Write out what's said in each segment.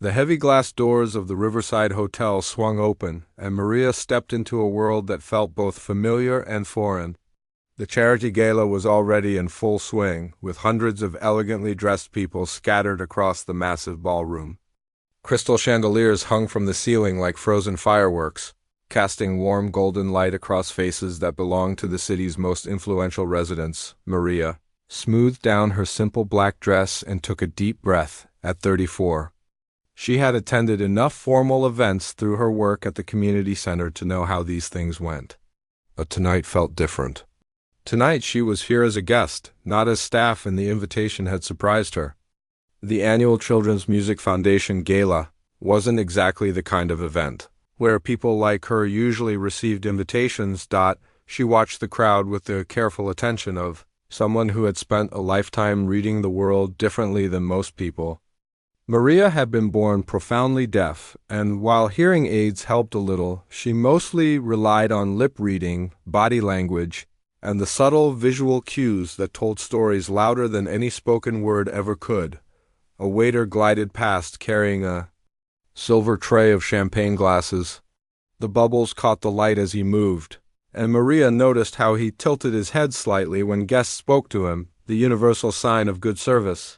The heavy glass doors of the Riverside Hotel swung open, and Maria stepped into a world that felt both familiar and foreign. The charity gala was already in full swing, with hundreds of elegantly dressed people scattered across the massive ballroom. Crystal chandeliers hung from the ceiling like frozen fireworks, casting warm golden light across faces that belonged to the city's most influential residents. Maria smoothed down her simple black dress and took a deep breath. At 34, she had attended enough formal events through her work at the community center to know how these things went. But tonight felt different. Tonight she was here as a guest, not as staff, and the invitation had surprised her. The annual Children's Music Foundation Gala wasn't exactly the kind of event where people like her usually received invitations. She watched the crowd with the careful attention of someone who had spent a lifetime reading the world differently than most people. Maria had been born profoundly deaf, and while hearing aids helped a little, she mostly relied on lip reading, body language, and the subtle visual cues that told stories louder than any spoken word ever could. A waiter glided past carrying a silver tray of champagne glasses. The bubbles caught the light as he moved, and Maria noticed how he tilted his head slightly when guests spoke to him, the universal sign of good service.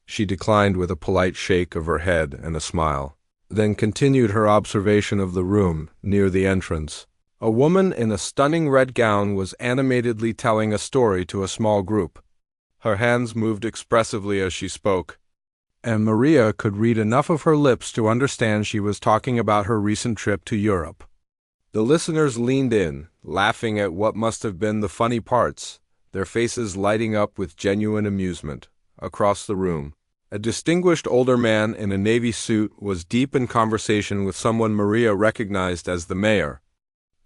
She declined with a polite shake of her head and a smile, then continued her observation of the room near the entrance. A woman in a stunning red gown was animatedly telling a story to a small group. Her hands moved expressively as she spoke, and Maria could read enough of her lips to understand she was talking about her recent trip to Europe. The listeners leaned in, laughing at what must have been the funny parts, their faces lighting up with genuine amusement. Across the room, a distinguished older man in a navy suit was deep in conversation with someone Maria recognized as the mayor.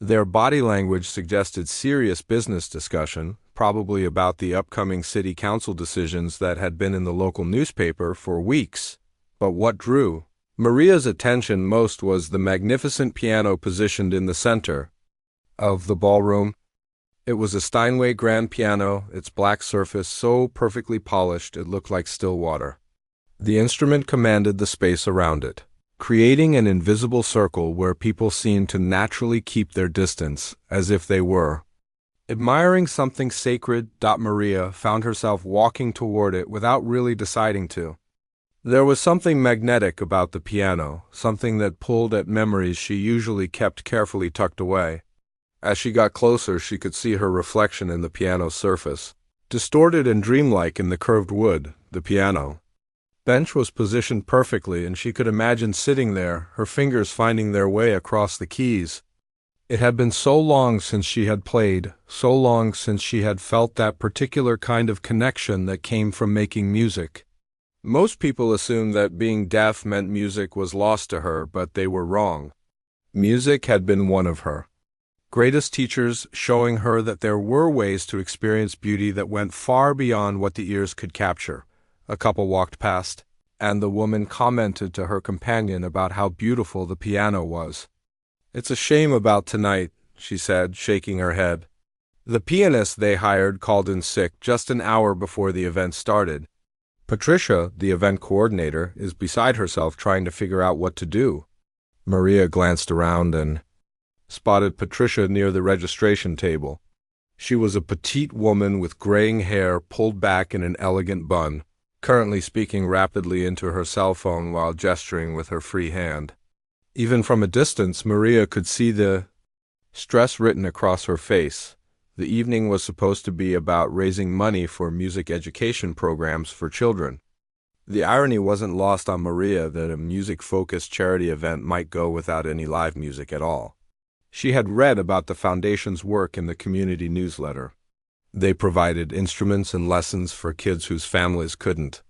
Their body language suggested serious business discussion, probably about the upcoming city council decisions that had been in the local newspaper for weeks. But what drew Maria's attention most was the magnificent piano positioned in the center of the ballroom. It was a Steinway grand piano, its black surface so perfectly polished it looked like still water. The instrument commanded the space around it, creating an invisible circle where people seemed to naturally keep their distance, as if they were admiring something sacred. Maria found herself walking toward it without really deciding to. There was something magnetic about the piano, something that pulled at memories she usually kept carefully tucked away. As she got closer, she could see her reflection in the piano's surface, distorted and dreamlike in the curved wood. The piano bench was positioned perfectly, and she could imagine sitting there, her fingers finding their way across the keys. It had been so long since she had played, so long since she had felt that particular kind of connection that came from making music. Most people assumed that being deaf meant music was lost to her, but they were wrong. Music had been one of her greatest teachers, showing her that there were ways to experience beauty that went far beyond what the ears could capture. A couple walked past, and the woman commented to her companion about how beautiful the piano was. "It's a shame about tonight," she said, shaking her head. The pianist they hired called in sick just an hour before the event started. Patricia, the event coordinator, is beside herself trying to figure out what to do. Maria glanced around and spotted Patricia near the registration table. She was a petite woman with graying hair pulled back in an elegant bun, currently speaking rapidly into her cell phone while gesturing with her free hand. Even from a distance, Maria could see the stress written across her face. The evening was supposed to be about raising money for music education programs for children. The irony wasn't lost on Maria that a music-focused charity event might go without any live music at all. She had read about the foundation's work in the community newsletter. They provided instruments and lessons for kids whose families couldn't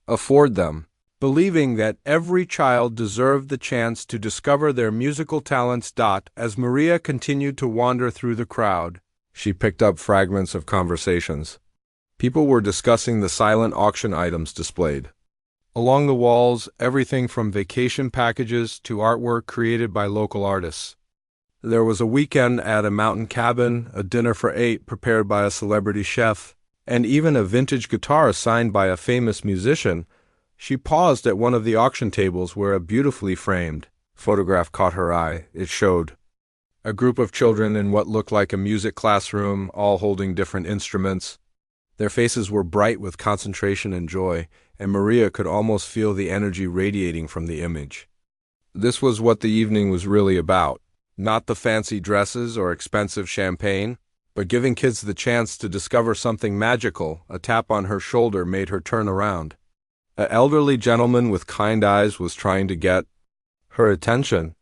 afford them, believing that every child deserved the chance to discover their musical talents. As Maria continued to wander through the crowd, she picked up fragments of conversations. People were discussing the silent auction items displayed. Along the walls, everything from vacation packages to artwork created by local artists. There was a weekend at a mountain cabin, a dinner for 8 prepared by a celebrity chef, and even a vintage guitar signed by a famous musician. She paused at one of the auction tables where a beautifully framed photograph caught her eye. It showed a group of children in what looked like a music classroom, all holding different instruments. Their faces were bright with concentration and joy, and Maria could almost feel the energy radiating from the image. This was what the evening was really about. Not the fancy dresses or expensive champagne, but giving kids the chance to discover something magical. A tap on her shoulder made her turn around. An elderly gentleman with kind eyes was trying to get her attention.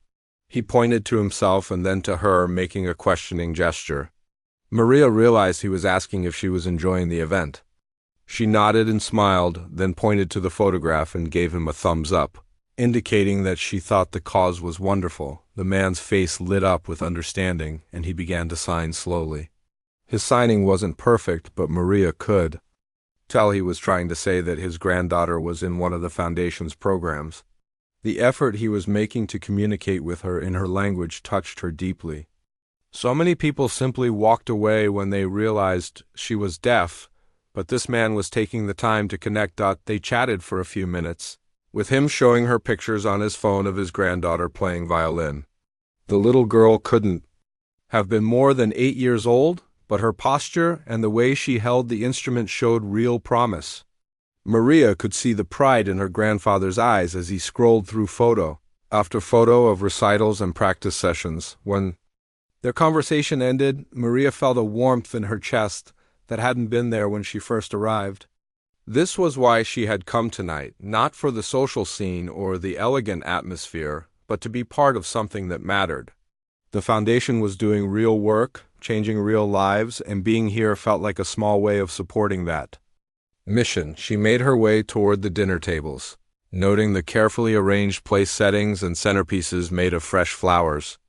He pointed to himself and then to her, making a questioning gesture. Maria realized he was asking if she was enjoying the event. She nodded and smiled, then pointed to the photograph and gave him a thumbs up, indicating that she thought the cause was wonderful. The man's face lit up with understanding, and he began to sign slowly. His signing wasn't perfect, but Maria could tell he was trying to say that his granddaughter was in one of the foundation's programs. The effort he was making to communicate with her in her language touched her deeply. So many people simply walked away when they realized she was deaf, but this man was taking the time to connect. They chatted for a few minutes, with him showing her pictures on his phone of his granddaughter playing violin. The little girl couldn't have been more than 8 years old, but her posture and the way she held the instrument showed real promise. Maria could see the pride in her grandfather's eyes as he scrolled through photo after photo of recitals and practice sessions. When their conversation ended, Maria felt a warmth in her chest that hadn't been there when she first arrived. This was why she had come tonight, not for the social scene or the elegant atmosphere, but to be part of something that mattered. The foundation was doing real work, changing real lives, and being here felt like a small way of supporting that mission. She made her way toward the dinner tables, noting the carefully arranged place settings and centerpieces made of fresh flowers.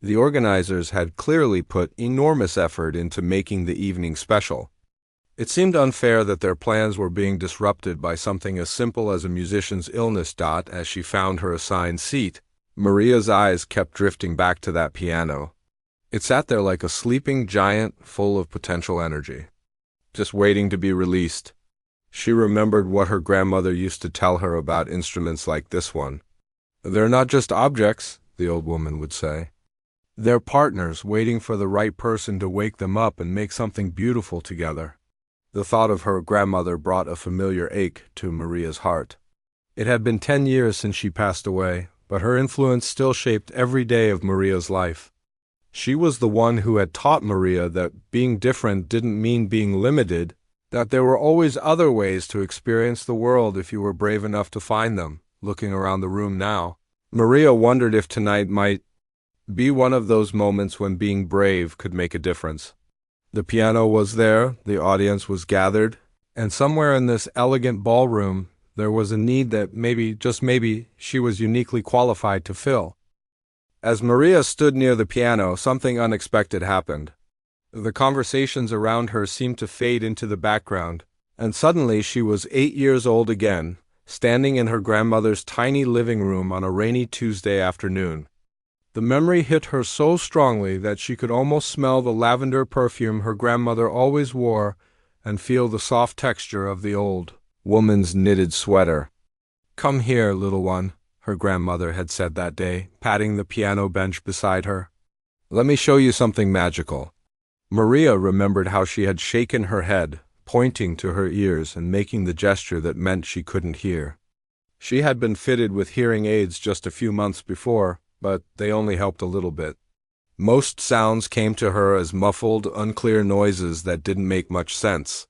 The organizers had clearly put enormous effort into making the evening special. It seemed unfair that their plans were being disrupted by something as simple as a musician's illness. As she found her assigned seat, Maria's eyes kept drifting back to that piano. It sat there like a sleeping giant full of potential energy, just waiting to be released. She remembered what her grandmother used to tell her about instruments like this one. "They're not just objects," the old woman would say. "They're partners waiting for the right person to wake them up and make something beautiful together." The thought of her grandmother brought a familiar ache to Maria's heart. It had been 10 years since she passed away, but her influence still shaped every day of Maria's life. She was the one who had taught Maria that being different didn't mean being limited, that there were always other ways to experience the world if you were brave enough to find them. Looking around the room now, Maria wondered if tonight might be one of those moments when being brave could make a difference. The piano was there, the audience was gathered, and somewhere in this elegant ballroom there was a need that maybe, just maybe, she was uniquely qualified to fill. As Maria stood near the piano, something unexpected happened. The conversations around her seemed to fade into the background, and suddenly she was 8 years old again, standing in her grandmother's tiny living room on a rainy Tuesday afternoon. The memory hit her so strongly that she could almost smell the lavender perfume her grandmother always wore and feel the soft texture of the old woman's knitted sweater. "Come here, little one," her grandmother had said that day, patting the piano bench beside her. "Let me show you something magical." Maria remembered how she had shaken her head, pointing to her ears and making the gesture that meant she couldn't hear. She had been fitted with hearing aids just a few months before, but they only helped a little bit. Most sounds came to her as muffled, unclear noises that didn't make much sense.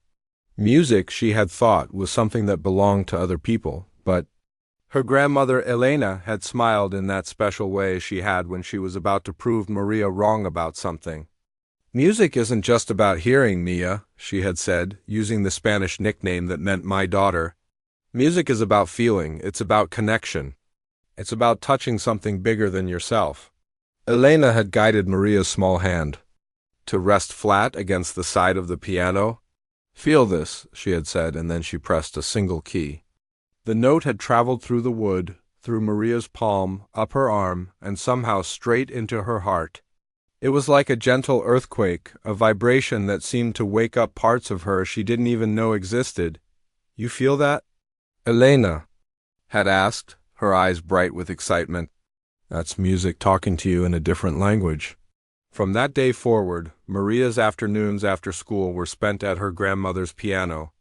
Music, she had thought, was something that belonged to other people, but her grandmother Elena had smiled in that special way she had when she was about to prove Maria wrong about something. "Music isn't just about hearing, Mia," she had said, using the Spanish nickname that meant my daughter. "Music is about feeling, it's about connection. It's about touching something bigger than yourself." Elena had guided Maria's small hand to rest flat against the side of the piano. "Feel this," she had said, and then she pressed a single key. The note had traveled through the wood, through Maria's palm, up her arm, and somehow straight into her heart. It was like a gentle earthquake, a vibration that seemed to wake up parts of her she didn't even know existed. "You feel that?" "Elena," had asked, her eyes bright with excitement. That's music talking to you in a different language. From that day forward, Maria's afternoons after school were spent at her grandmother's piano.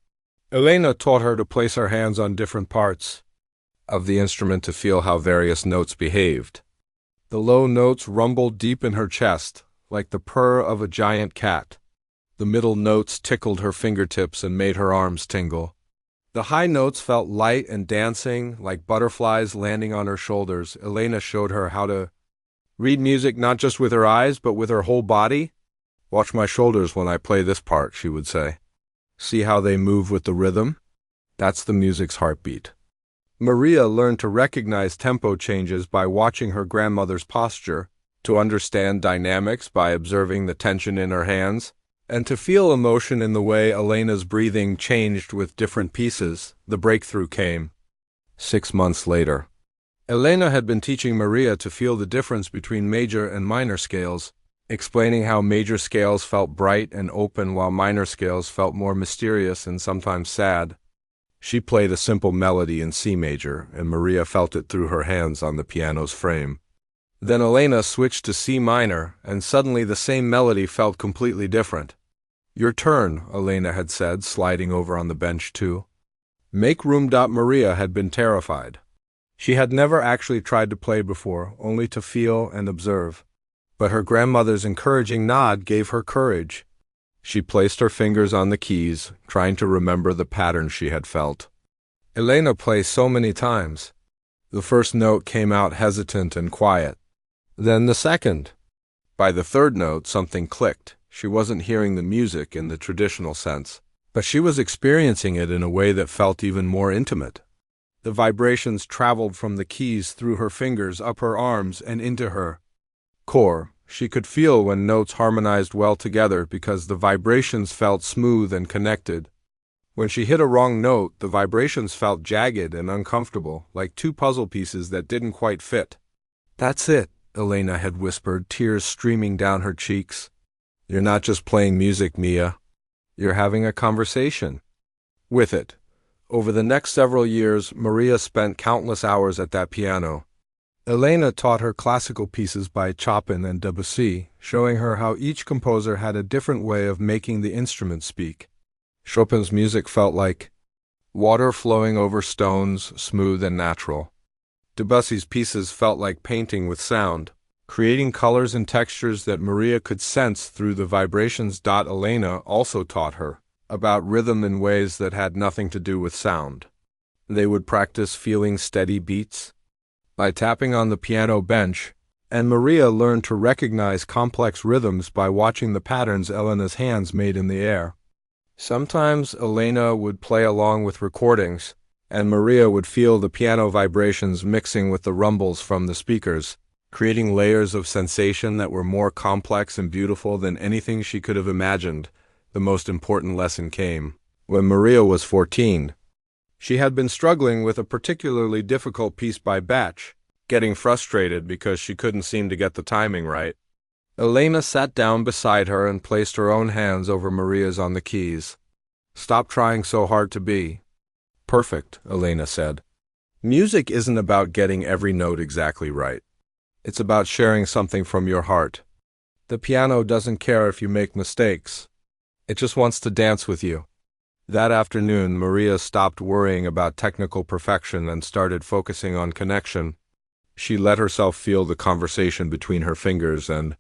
Elena taught her to place her hands on different parts of the instrument to feel how various notes behaved. The low notes rumbled deep in her chest, like the purr of a giant cat. The middle notes tickled her fingertips and made her arms tingle. The high notes felt light and dancing, like butterflies landing on her shoulders. Elena showed her how to read music not just with her eyes, but with her whole body. Watch my shoulders when I play this part, she would say. See how they move with the rhythm? That's the music's heartbeat. Maria learned to recognize tempo changes by watching her grandmother's posture, to understand dynamics by observing the tension in her hands, and to feel emotion in the way Elena's breathing changed with different pieces. The breakthrough came 6 months later. Elena had been teaching Maria to feel the difference between major and minor scales, explaining how major scales felt bright and open while minor scales felt more mysterious and sometimes sad. She played a simple melody in C major, and Maria felt it through her hands on the piano's frame. Then Elena switched to C minor, and suddenly the same melody felt completely different. Your turn, Elena had said, sliding over on the bench too. Make room. Maria had been terrified. She had never actually tried to play before, only to feel and observe. But her grandmother's encouraging nod gave her courage. She placed her fingers on the keys, trying to remember the pattern she had felt. Elena played so many times. The first note came out hesitant and quiet. Then the second. By the third note, something clicked. She wasn't hearing the music in the traditional sense, but she was experiencing it in a way that felt even more intimate. The vibrations traveled from the keys through her fingers, up her arms, and into her core. She could feel when notes harmonized well together because the vibrations felt smooth and connected. When she hit a wrong note, the vibrations felt jagged and uncomfortable, like two puzzle pieces that didn't quite fit. That's it, Elena had whispered, tears streaming down her cheeks. You're not just playing music, Mia. You're having a conversation with it. Over the next several years, Maria spent countless hours at that piano. Elena taught her classical pieces by Chopin and Debussy, showing her how each composer had a different way of making the instrument speak. Chopin's music felt like water flowing over stones, smooth and natural. Debussy's pieces felt like painting with sound, creating colors and textures that Maria could sense through the vibrations. Elena also taught her about rhythm in ways that had nothing to do with sound. They would practice feeling steady beats by tapping on the piano bench, and Maria learned to recognize complex rhythms by watching the patterns Elena's hands made in the air. Sometimes Elena would play along with recordings, and Maria would feel the piano vibrations mixing with the rumbles from the speakers, creating layers of sensation that were more complex and beautiful than anything she could have imagined. The most important lesson came when Maria was 14. She had been struggling with a particularly difficult piece by Bach, getting frustrated because she couldn't seem to get the timing right. Elena sat down beside her and placed her own hands over Maria's on the keys. Stop trying so hard to be perfect, Elena said. Music isn't about getting every note exactly right. It's about sharing something from your heart. The piano doesn't care if you make mistakes. It just wants to dance with you. That afternoon, Maria stopped worrying about technical perfection and started focusing on connection. She let herself feel the conversation between her fingers and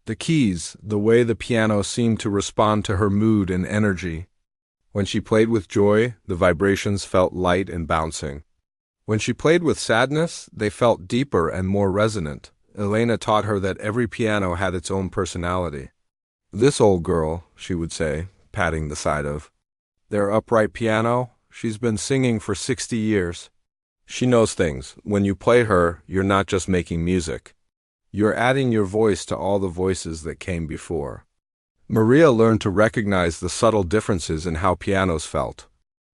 the keys, the way the piano seemed to respond to her mood and energy. When she played with joy, the vibrations felt light and bouncing. When she played with sadness, they felt deeper and more resonant. Elena taught her that every piano had its own personality. This old girl, she would say, patting the side of their upright piano, she's been singing for 60 years. She knows things. When you play her, you're not just making music. You're adding your voice to all the voices that came before. Maria learned to recognize the subtle differences in how pianos felt.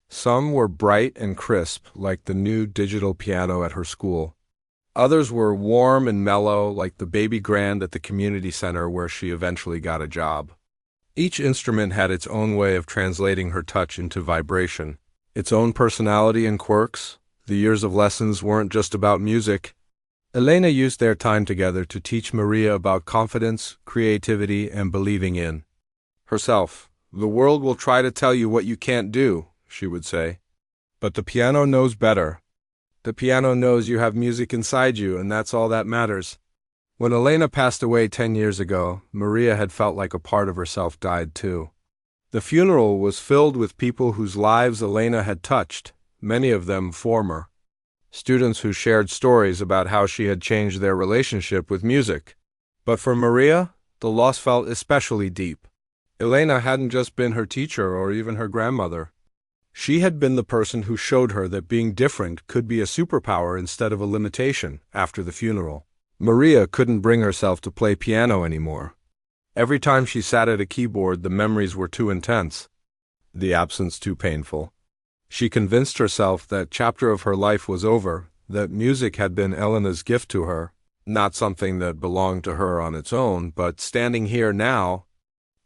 Some were bright and crisp, like the new digital piano at her school. Others were warm and mellow, like the baby grand at the community center where she eventually got a job. Each instrument had its own way of translating her touch into vibration, its own personality and quirks. The years of lessons weren't just about music. Elena used their time together to teach Maria about confidence, creativity, and believing in herself. "The world will try to tell you what you can't do," she would say. "But the piano knows better. The piano knows you have music inside you, and that's all that matters." When Elena passed away 10 years ago, Maria had felt like a part of herself died too. The funeral was filled with people whose lives Elena had touched, many of them former students who shared stories about how she had changed their relationship with music. But for Maria, the loss felt especially deep. Elena hadn't just been her teacher or even her grandmother. She had been the person who showed her that being different could be a superpower instead of a limitation. After the funeral, Maria couldn't bring herself to play piano anymore. Every time she sat at a keyboard, the memories were too intense, the absence too painful. She convinced herself that chapter of her life was over, that music had been Elena's gift to her, not something that belonged to her on its own. But standing here now,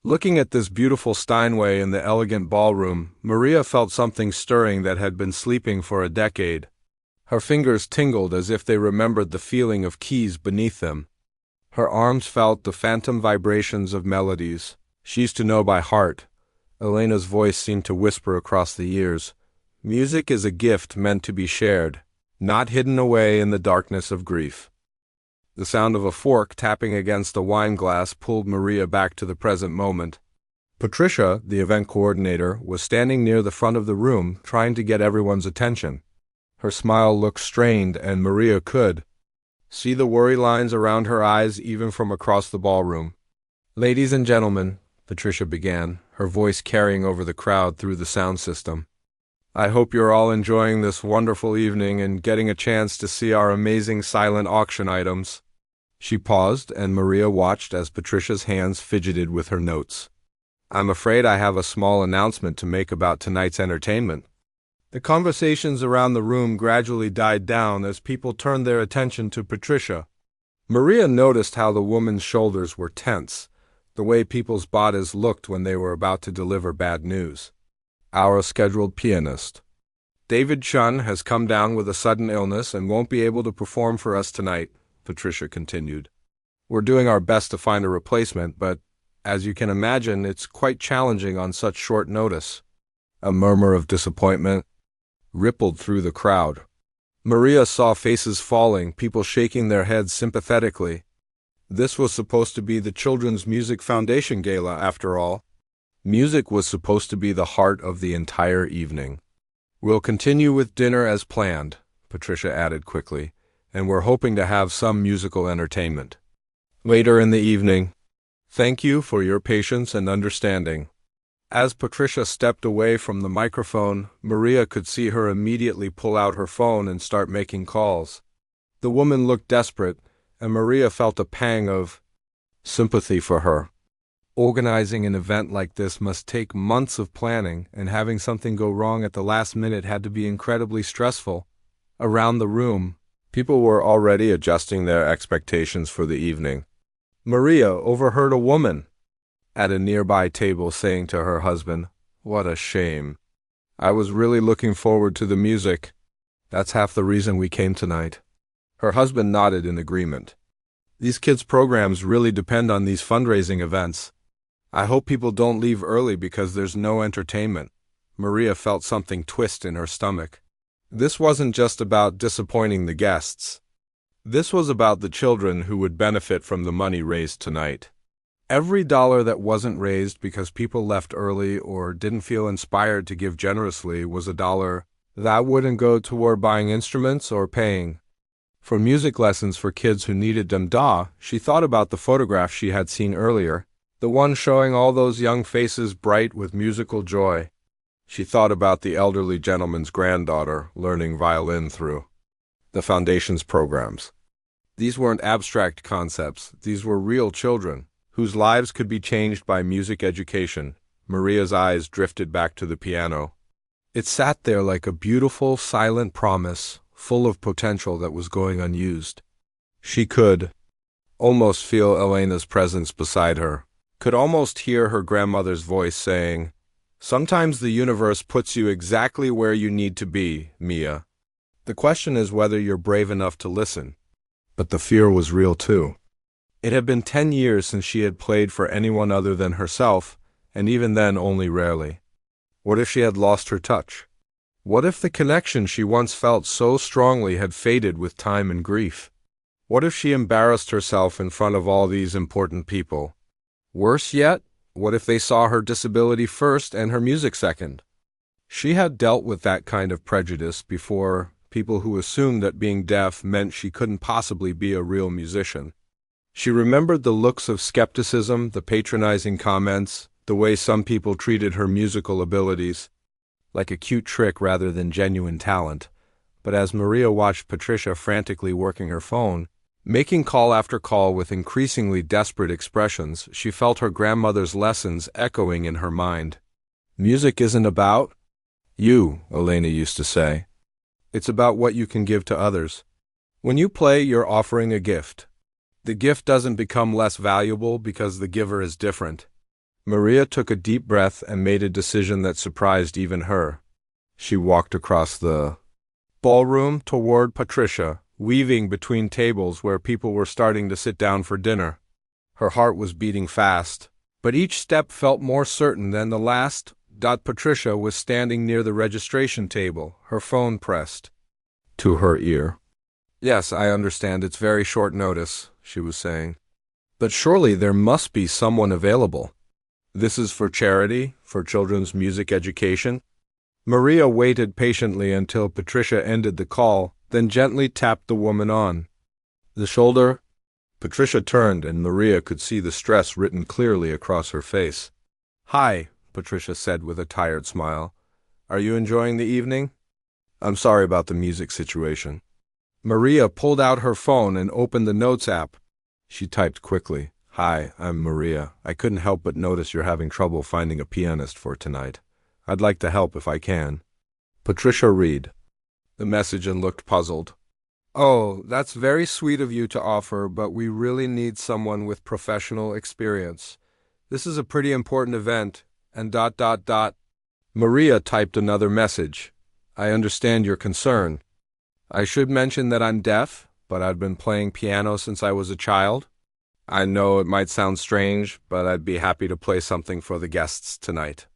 looking at this beautiful Steinway in the elegant ballroom, Maria felt something stirring that had been sleeping for a decade. Her fingers tingled as if they remembered the feeling of keys beneath them. Her arms felt the phantom vibrations of melodies she used to know by heart. Elena's voice seemed to whisper across the years. Music is a gift meant to be shared, not hidden away in the darkness of grief. The sound of a fork tapping against a wine glass pulled Maria back to the present moment. Patricia, the event coordinator, was standing near the front of the room, trying to get everyone's attention. Her smile looked strained, and Maria could see the worry lines around her eyes even from across the ballroom. "Ladies and gentlemen," Patricia began, her voice carrying over the crowd through the sound system. "I hope you're all enjoying this wonderful evening and getting a chance to see our amazing silent auction items." She paused, and Maria watched as Patricia's hands fidgeted with her notes. "I'm afraid I have a small announcement to make about tonight's entertainment." The conversations around the room gradually died down as people turned their attention to Patricia. Maria noticed how the woman's shoulders were tense, the way people's bodies looked when they were about to deliver bad news. "Our scheduled pianist, David Chun, has come down with a sudden illness and won't be able to perform for us tonight," Patricia continued. "We're doing our best to find a replacement, but, as you can imagine, it's quite challenging on such short notice." A murmur of disappointment rippled through the crowd. Maria saw faces falling, people shaking their heads sympathetically. This was supposed to be the Children's Music Foundation Gala, after all. Music was supposed to be the heart of the entire evening. "We'll continue with dinner as planned," Patricia added quickly, "and we're hoping to have some musical entertainment later in the evening. Thank you for your patience and understanding." As Patricia stepped away from the microphone, Maria could see her immediately pull out her phone and start making calls. The woman looked desperate, and Maria felt a pang of sympathy for her. Organizing an event like this must take months of planning, and having something go wrong at the last minute had to be incredibly stressful. Around the room, people were already adjusting their expectations for the evening. Maria overheard a woman at a nearby table saying to her husband, "What a shame. I was really looking forward to the music. That's half the reason we came tonight." Her husband nodded in agreement. "These kids' programs really depend on these fundraising events. I hope people don't leave early because there's no entertainment." Maria felt something twist in her stomach. This wasn't just about disappointing the guests. This was about the children who would benefit from the money raised tonight. Every dollar that wasn't raised because people left early or didn't feel inspired to give generously was a dollar that wouldn't go toward buying instruments or paying for music lessons for kids who needed them. She thought about the photograph she had seen earlier, the one showing all those young faces bright with musical joy. She thought about the elderly gentleman's granddaughter learning violin through the Foundation's programs. These weren't abstract concepts, these were real children whose lives could be changed by music education. Maria's eyes drifted back to the piano. It sat there like a beautiful, silent promise, full of potential that was going unused. She could almost feel Elena's presence beside her, could almost hear her grandmother's voice saying, "Sometimes the universe puts you exactly where you need to be, Mia." The question is whether you're brave enough to listen. But the fear was real too. It had been 10 years since she had played for anyone other than herself, and even then only rarely. What if she had lost her touch? What if the connection she once felt so strongly had faded with time and grief? What if she embarrassed herself in front of all these important people? Worse yet, what if they saw her disability first and her music second? She had dealt with that kind of prejudice before, people who assumed that being deaf meant she couldn't possibly be a real musician. She remembered the looks of skepticism, the patronizing comments, the way some people treated her musical abilities, like a cute trick rather than genuine talent. But as Maria watched Patricia frantically working her phone, making call after call with increasingly desperate expressions, she felt her grandmother's lessons echoing in her mind. Music isn't about you, Elena used to say. It's about what you can give to others. When you play, you're offering a gift. The gift doesn't become less valuable because the giver is different. Maria took a deep breath and made a decision that surprised even her. She walked across the ballroom toward Patricia, weaving between tables where people were starting to sit down for dinner. Her heart was beating fast, but each step felt more certain than the last. Patricia was standing near the registration table, her phone pressed to her ear. "Yes, I understand it's very short notice," she was saying. "But surely there must be someone available. This is for charity, for children's music education." Maria waited patiently until Patricia ended the call, then gently tapped the woman on the shoulder. Patricia turned, and Maria could see the stress written clearly across her face. "Hi," Patricia said with a tired smile. "Are you enjoying the evening? I'm sorry about the music situation." Maria pulled out her phone and opened the Notes app. She typed quickly, "Hi, I'm Maria. I couldn't help but notice you're having trouble finding a pianist for tonight. I'd like to help if I can." Patricia read the message and looked puzzled. "Oh, that's very sweet of you to offer, but we really need someone with professional experience. This is a pretty important event, and ... Maria typed another message. "I understand your concern. I should mention that I'm deaf, but I've been playing piano since I was a child. I know it might sound strange, but I'd be happy to play something for the guests tonight."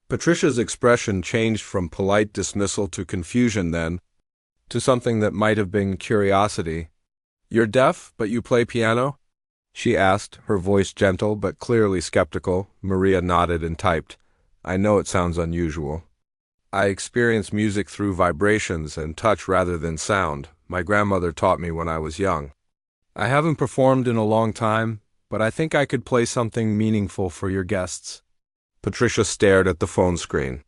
Patricia's expression changed from polite dismissal to confusion then, to something that might have been curiosity. "You're deaf, but you play piano?" she asked, her voice gentle but clearly skeptical. Maria nodded and typed, "I know it sounds unusual. I experience music through vibrations and touch rather than sound. My grandmother taught me when I was young. I haven't performed in a long time, but I think I could play something meaningful for your guests." Patricia stared at the phone screen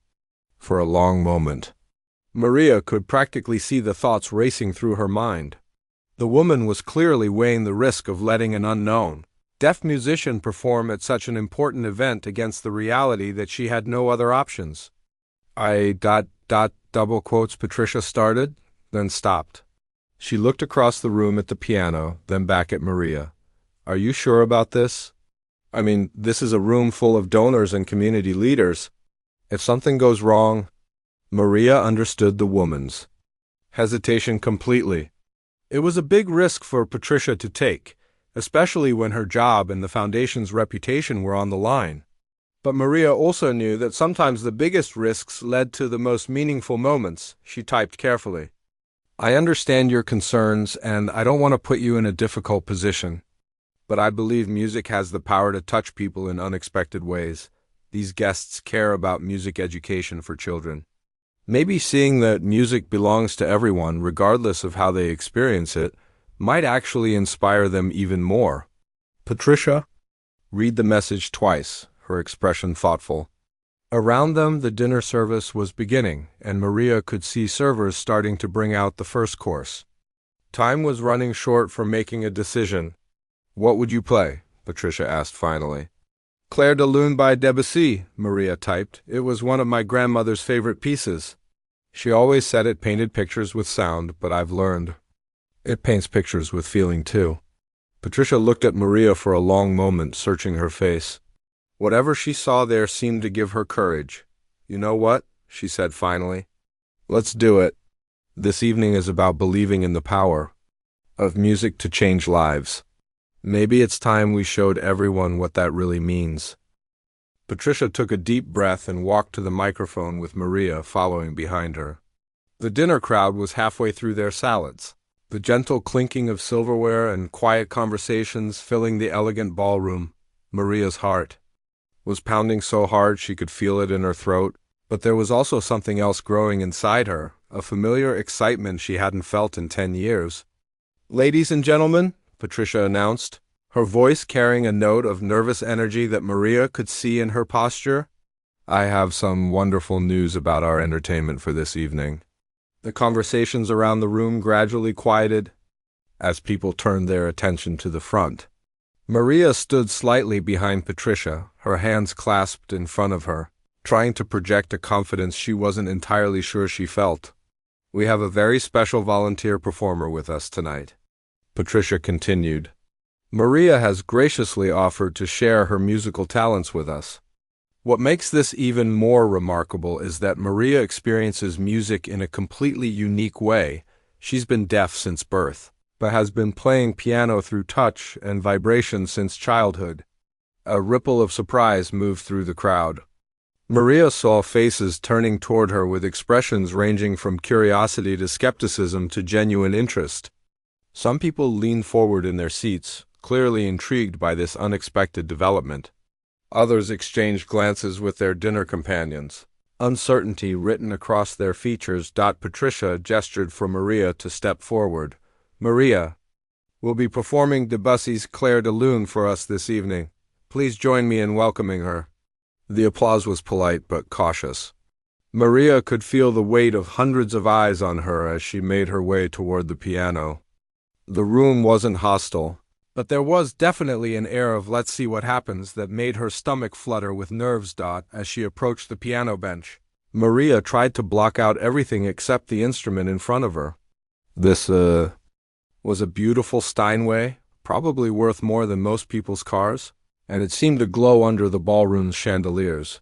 for a long moment. Maria could practically see the thoughts racing through her mind. The woman was clearly weighing the risk of letting an unknown, deaf musician perform at such an important event against the reality that she had no other options. Double quotes Patricia started, then stopped. She looked across the room at the piano, then back at Maria. "Are you sure about this? I mean, this is a room full of donors and community leaders. If something goes wrong..." Maria understood the woman's hesitation completely. It was a big risk for Patricia to take, especially when her job and the foundation's reputation were on the line. But Maria also knew that sometimes the biggest risks led to the most meaningful moments. She typed carefully, "I understand your concerns, and I don't want to put you in a difficult position. But I believe music has the power to touch people in unexpected ways. These guests care about music education for children. Maybe seeing that music belongs to everyone, regardless of how they experience it, might actually inspire them even more." "Patricia?" "Read the message twice," her expression thoughtful. Around them, the dinner service was beginning, and Maria could see servers starting to bring out the first course. Time was running short for making a decision. "What would you play?" Patricia asked finally. "Clair de Lune by Debussy," Maria typed. "It was one of my grandmother's favorite pieces. She always said it painted pictures with sound, but I've learned it paints pictures with feeling too." Patricia looked at Maria for a long moment, searching her face. Whatever she saw there seemed to give her courage. "You know what?" she said finally. "Let's do it." This evening is about believing in the power of music to change lives. Maybe it's time we showed everyone what that really means. Patricia took a deep breath and walked to the microphone with Maria following behind her. The dinner crowd was halfway through their salads. The gentle clinking of silverware and quiet conversations filling the elegant ballroom. Maria's heart was pounding so hard she could feel it in her throat, but there was also something else growing inside her, a familiar excitement she hadn't felt in 10 years. "Ladies and gentlemen," Patricia announced, her voice carrying a note of nervous energy that Maria could see in her posture, "I have some wonderful news about our entertainment for this evening." The conversations around the room gradually quieted as people turned their attention to the front. Maria stood slightly behind Patricia, her hands clasped in front of her, trying to project a confidence she wasn't entirely sure she felt. "We have a very special volunteer performer with us tonight," Patricia continued. "Maria has graciously offered to share her musical talents with us. What makes this even more remarkable is that Maria experiences music in a completely unique way. She's been deaf since birth, but has been playing piano through touch and vibration since childhood." A ripple of surprise moved through the crowd. Maria saw faces turning toward her with expressions ranging from curiosity to skepticism to genuine interest. Some people leaned forward in their seats, clearly intrigued by this unexpected development. Others exchanged glances with their dinner companions, uncertainty written across their features. Patricia gestured for Maria to step forward. "Maria will be performing Debussy's Clair de Lune for us this evening. Please join me in welcoming her." The applause was polite but cautious. Maria could feel the weight of hundreds of eyes on her as she made her way toward the piano. The room wasn't hostile, but there was definitely an air of "let's see what happens" that made her stomach flutter with nerves. As she approached the piano bench, Maria tried to block out everything except the instrument in front of her. This, was a beautiful Steinway, probably worth more than most people's cars, and it seemed to glow under the ballroom's chandeliers.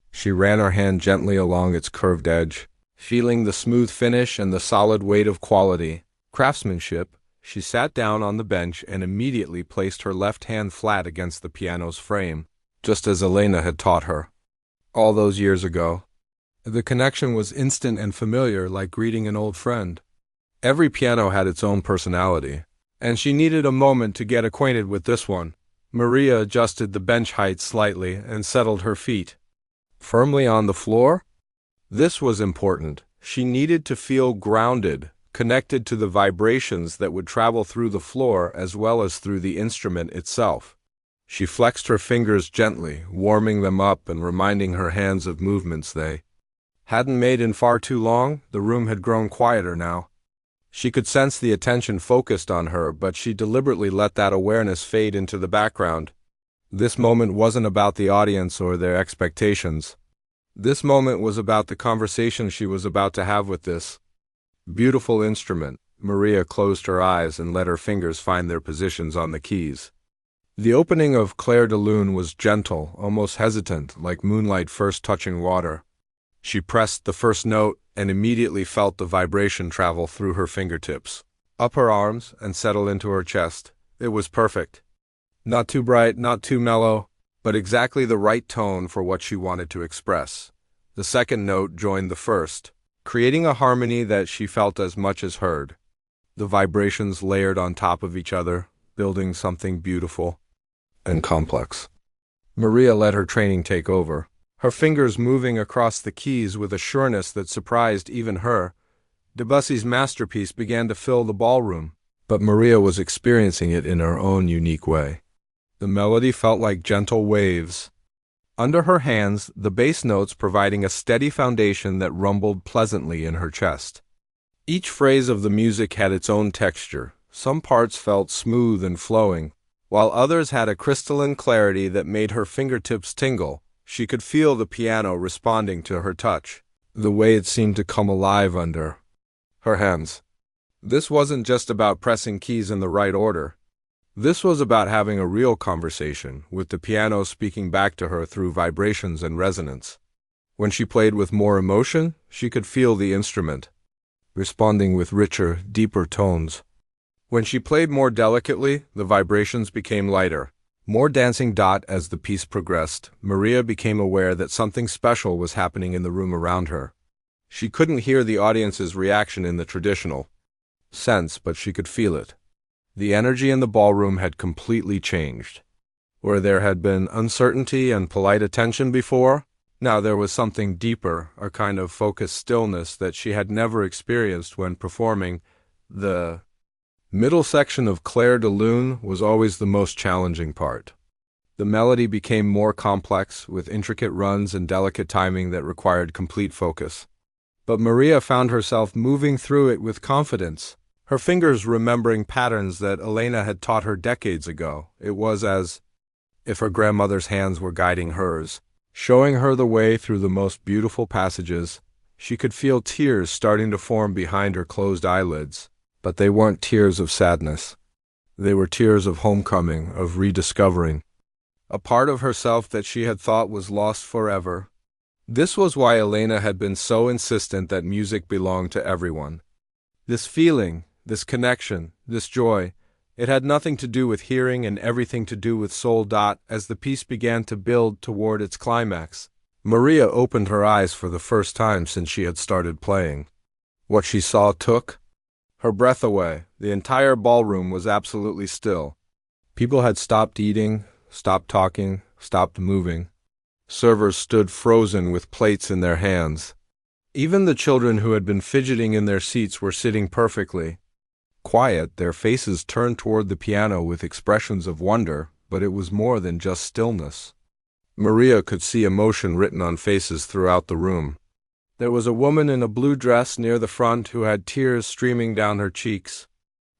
She ran her hand gently along its curved edge, feeling the smooth finish and the solid weight of quality craftsmanship. She sat down on the bench and immediately placed her left hand flat against the piano's frame, just as Elena had taught her all those years ago. The connection was instant and familiar, like greeting an old friend. Every piano had its own personality, and she needed a moment to get acquainted with this one. Maria adjusted the bench height slightly and settled her feet firmly on the floor. This was important. She needed to feel grounded, connected to the vibrations that would travel through the floor as well as through the instrument itself. She flexed her fingers gently, warming them up and reminding her hands of movements they hadn't made in far too long. The room had grown quieter now. She could sense the attention focused on her, but she deliberately let that awareness fade into the background. This moment wasn't about the audience or their expectations. This moment was about the conversation she was about to have with this beautiful instrument. Maria closed her eyes and let her fingers find their positions on the keys. The opening of Clair de Lune was gentle, almost hesitant, like moonlight first touching water. She pressed the first note and immediately felt the vibration travel through her fingertips, up her arms, and settle into her chest. It was perfect. Not too bright, not too mellow, but exactly the right tone for what she wanted to express. The second note joined the first, creating a harmony that she felt as much as heard. The vibrations layered on top of each other, building something beautiful and complex. Maria let her training take over, her fingers moving across the keys with a sureness that surprised even her. Debussy's masterpiece began to fill the ballroom, but Maria was experiencing it in her own unique way. The melody felt like gentle waves under her hands, the bass notes providing a steady foundation that rumbled pleasantly in her chest. Each phrase of the music had its own texture. Some parts felt smooth and flowing, while others had a crystalline clarity that made her fingertips tingle. She could feel the piano responding to her touch, the way it seemed to come alive under her hands. This wasn't just about pressing keys in the right order. This was about having a real conversation, with the piano speaking back to her through vibrations and resonance. When she played with more emotion, she could feel the instrument responding with richer, deeper tones. When she played more delicately, the vibrations became lighter. More dancing. As the piece progressed, Maria became aware that something special was happening in the room around her. She couldn't hear the audience's reaction in the traditional sense, but she could feel it. The energy in the ballroom had completely changed. Where there had been uncertainty and polite attention before, now there was something deeper, a kind of focused stillness that she had never experienced when performing. The middle section of Clair de Lune was always the most challenging part. The melody became more complex, with intricate runs and delicate timing that required complete focus. But Maria found herself moving through it with confidence, her fingers remembering patterns that Elena had taught her decades ago. It was as if her grandmother's hands were guiding hers, showing her the way through the most beautiful passages. She could feel tears starting to form behind her closed eyelids, but they weren't tears of sadness. They were tears of homecoming, of rediscovering a part of herself that she had thought was lost forever. This was why Elena had been so insistent that music belonged to everyone. This feeling, this connection, this joy, it had nothing to do with hearing and everything to do with soul. As the piece began to build toward its climax, Maria opened her eyes for the first time since she had started playing. What she saw took her breath away. The entire ballroom was absolutely still. People had stopped eating, stopped talking, stopped moving. Servers stood frozen with plates in their hands. Even the children who had been fidgeting in their seats were sitting perfectly quiet, their faces turned toward the piano with expressions of wonder, but it was more than just stillness. Maria could see emotion written on faces throughout the room. There was a woman in a blue dress near the front who had tears streaming down her cheeks.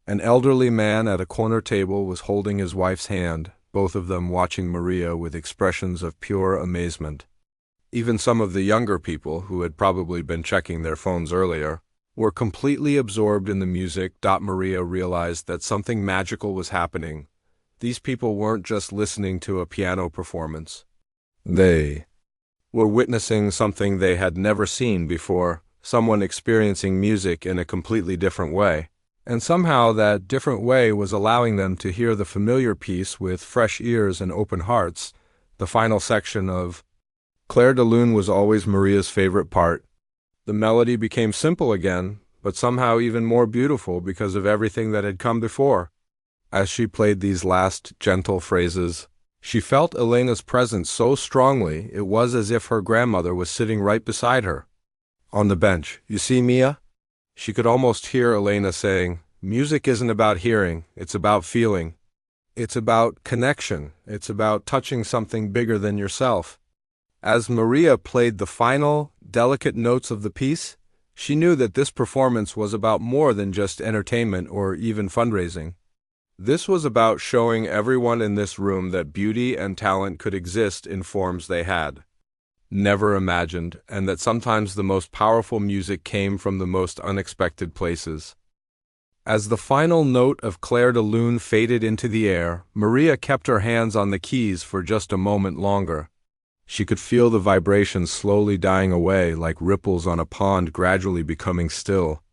An elderly man at a corner table was holding his wife's hand, both of them watching Maria with expressions of pure amazement. Even some of the younger people, who had probably been checking their phones earlier, were completely absorbed in the music. Maria realized that something magical was happening. These people weren't just listening to a piano performance. They were witnessing something they had never seen before, someone experiencing music in a completely different way. And somehow that different way was allowing them to hear the familiar piece with fresh ears and open hearts. The final section of Clair de Lune was always Maria's favorite part. The melody became simple again, but somehow even more beautiful because of everything that had come before. As she played these last gentle phrases, she felt Elena's presence so strongly it was as if her grandmother was sitting right beside her. On the bench, "You see, Mia?" She could almost hear Elena saying, "Music isn't about hearing, it's about feeling. It's about connection, it's about touching something bigger than yourself." As Maria played the final, delicate notes of the piece, she knew that this performance was about more than just entertainment or even fundraising. This was about showing everyone in this room that beauty and talent could exist in forms they had never imagined, and that sometimes the most powerful music came from the most unexpected places. As the final note of Clair de Lune faded into the air, Maria kept her hands on the keys for just a moment longer. She could feel the vibrations slowly dying away like ripples on a pond gradually becoming still.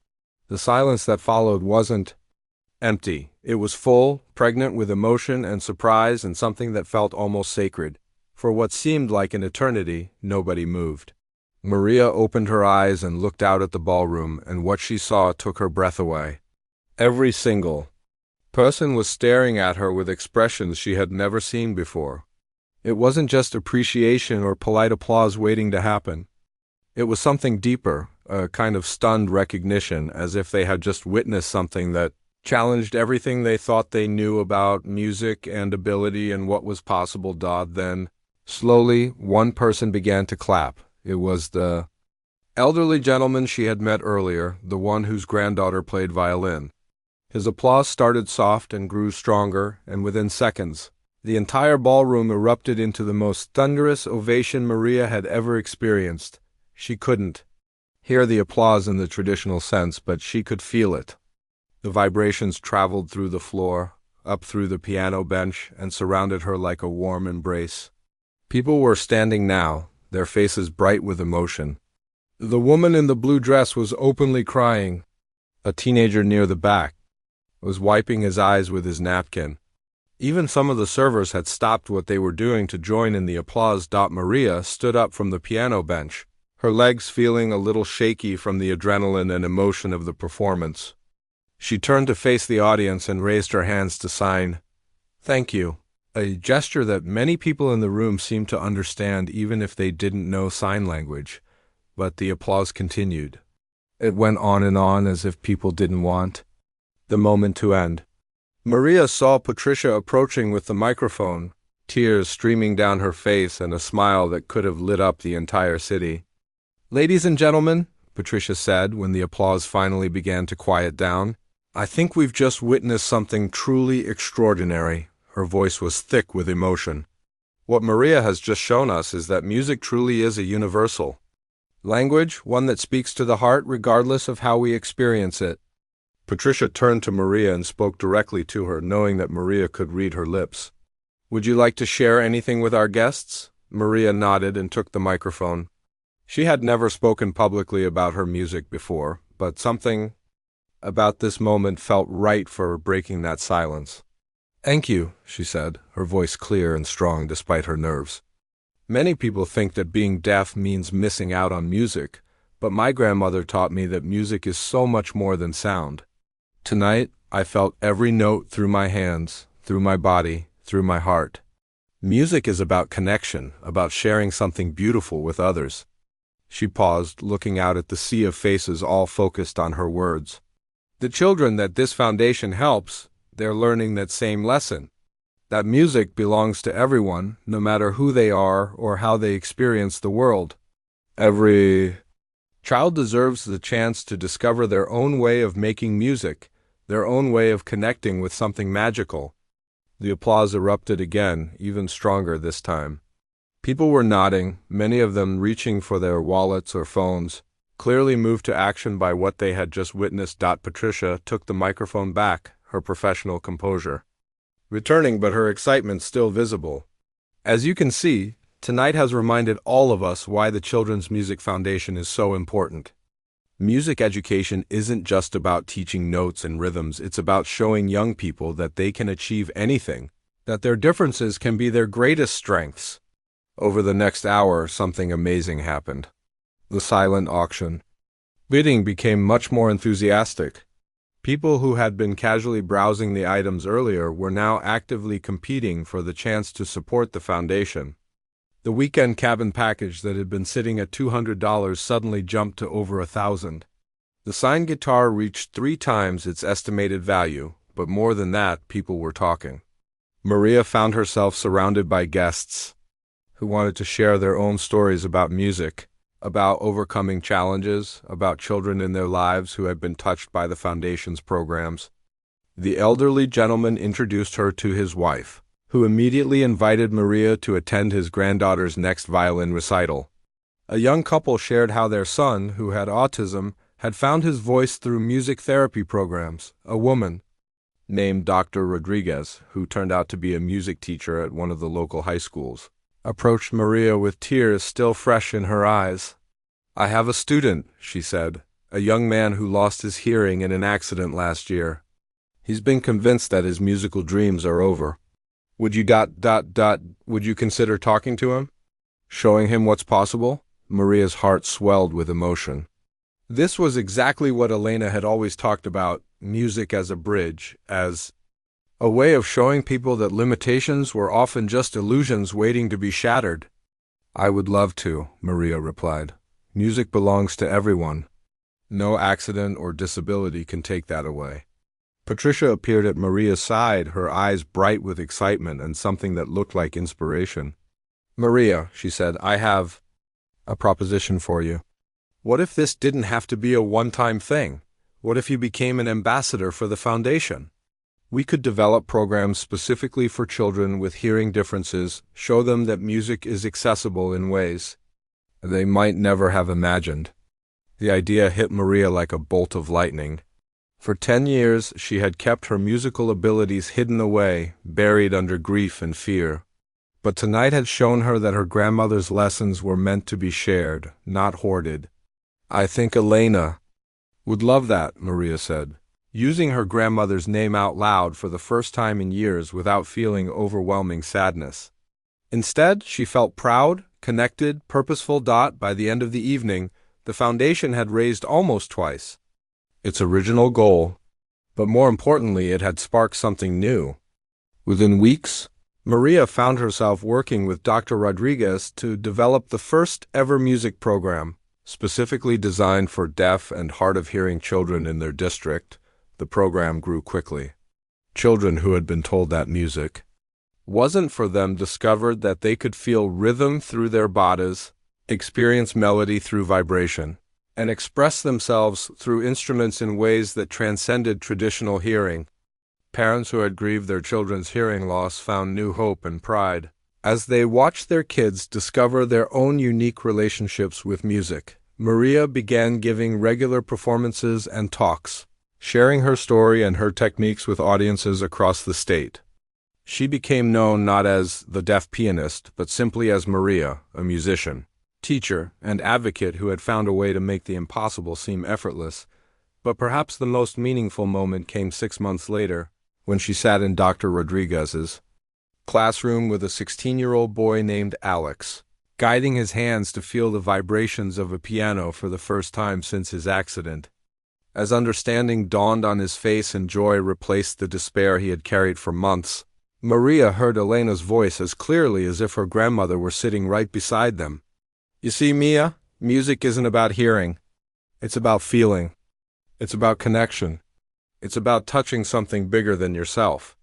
The silence that followed wasn't empty. It was full, pregnant with emotion and surprise and something that felt almost sacred. For what seemed like an eternity, nobody moved. Maria opened her eyes and looked out at the ballroom, and what she saw took her breath away. Every single person was staring at her with expressions she had never seen before. It wasn't just appreciation or polite applause waiting to happen. It was something deeper, a kind of stunned recognition, as if they had just witnessed something that challenged everything they thought they knew about music and ability and what was possible. Then, slowly, one person began to clap. It was the elderly gentleman she had met earlier, the one whose granddaughter played violin. His applause started soft and grew stronger, and within seconds, the entire ballroom erupted into the most thunderous ovation Maria had ever experienced. She couldn't hear the applause in the traditional sense, but she could feel it. The vibrations traveled through the floor, up through the piano bench, and surrounded her like a warm embrace. People were standing now, their faces bright with emotion. The woman in the blue dress was openly crying. A teenager near the back was wiping his eyes with his napkin. Even some of the servers had stopped what they were doing to join in the applause. Maria stood up from the piano bench, her legs feeling a little shaky from the adrenaline and emotion of the performance. She turned to face the audience and raised her hands to sign, "Thank you," a gesture that many people in the room seemed to understand even if they didn't know sign language. But the applause continued. It went on as if people didn't want the moment to end. Maria saw Patricia approaching with the microphone, tears streaming down her face and a smile that could have lit up the entire city. "Ladies and gentlemen," Patricia said when the applause finally began to quiet down, "I think we've just witnessed something truly extraordinary." Her voice was thick with emotion. "What Maria has just shown us is that music truly is a universal language, one that speaks to the heart regardless of how we experience it." Patricia turned to Maria and spoke directly to her, knowing that Maria could read her lips. "Would you like to share anything with our guests?" Maria nodded and took the microphone. She had never spoken publicly about her music before, but something about this moment felt right for breaking that silence. "Thank you," she said, her voice clear and strong despite her nerves. "Many people think that being deaf means missing out on music, but my grandmother taught me that music is so much more than sound. Tonight, I felt every note through my hands, through my body, through my heart. Music is about connection, about sharing something beautiful with others." She paused, looking out at the sea of faces all focused on her words. "The children that this foundation helps, they're learning that same lesson. That music belongs to everyone, no matter who they are or how they experience the world. Every child deserves the chance to discover their own way of making music, their own way of connecting with something magical." The applause erupted again, even stronger this time. People were nodding, many of them reaching for their wallets or phones, clearly moved to action by what they had just witnessed. Patricia took the microphone back, her professional composure returning but her excitement still visible. "As you can see, tonight has reminded all of us why the Children's Music Foundation is so important. Music education isn't just about teaching notes and rhythms, it's about showing young people that they can achieve anything, that their differences can be their greatest strengths." Over the next hour, something amazing happened. The silent auction. Bidding became much more enthusiastic. People who had been casually browsing the items earlier were now actively competing for the chance to support the foundation. The weekend cabin package that had been sitting at $200 suddenly jumped to over $1,000. The signed guitar reached 3 times its estimated value, but more than that, people were talking. Maria found herself surrounded by guests who wanted to share their own stories about music, about overcoming challenges, about children in their lives who had been touched by the Foundation's programs. The elderly gentleman introduced her to his wife, who immediately invited Maria to attend his granddaughter's next violin recital. A young couple shared how their son, who had autism, had found his voice through music therapy programs. A woman, named Dr. Rodriguez, who turned out to be a music teacher at one of the local high schools, approached Maria with tears still fresh in her eyes. "I have a student," she said, "a young man who lost his hearing in an accident last year. He's been convinced that his musical dreams are over. Would you consider talking to him? Showing him what's possible?" Maria's heart swelled with emotion. This was exactly what Elena had always talked about, music as a bridge, as a way of showing people that limitations were often just illusions waiting to be shattered. "I would love to," Maria replied. "Music belongs to everyone. No accident or disability can take that away." Patricia appeared at Maria's side, her eyes bright with excitement and something that looked like inspiration. "Maria," she said, "I have a proposition for you. What if this didn't have to be a one-time thing? What if you became an ambassador for the foundation? We could develop programs specifically for children with hearing differences, show them that music is accessible in ways they might never have imagined." The idea hit Maria like a bolt of lightning. For 10 years, she had kept her musical abilities hidden away, buried under grief and fear. But tonight had shown her that her grandmother's lessons were meant to be shared, not hoarded. "I think Elena Would love that, Maria said, using her grandmother's name out loud for the first time in years without feeling overwhelming sadness. Instead, she felt proud, connected, purposeful. By the end of the evening, the foundation had raised almost twice its original goal, but more importantly, it had sparked something new. Within weeks, Maria found herself working with Dr. Rodriguez to develop the first ever music program, specifically designed for deaf and hard-of-hearing children in their district. The program grew quickly. Children who had been told that music wasn't for them discovered that they could feel rhythm through their bodies, experience melody through vibration, and express themselves through instruments in ways that transcended traditional hearing. Parents who had grieved their children's hearing loss found new hope and pride as they watched their kids discover their own unique relationships with music. Maria began giving regular performances and talks, sharing her story and her techniques with audiences across the state. She became known not as the deaf pianist, but simply as Maria, a musician, teacher, and advocate who had found a way to make the impossible seem effortless. But perhaps the most meaningful moment came 6 months later, when she sat in Dr. Rodriguez's classroom with a 16-year-old boy named Alex, guiding his hands to feel the vibrations of a piano for the first time since his accident. As understanding dawned on his face and joy replaced the despair he had carried for months, Maria heard Elena's voice as clearly as if her grandmother were sitting right beside them. You see, Mia, music isn't about hearing. It's about feeling. It's about connection. It's about touching something bigger than yourself.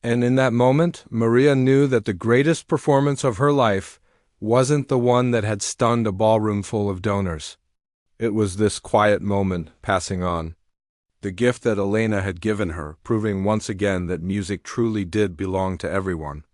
And in that moment, Maria knew that the greatest performance of her life wasn't the one that had stunned a ballroom full of donors. It was this quiet moment passing on. The gift that Elena had given her, proving once again that music truly did belong to everyone.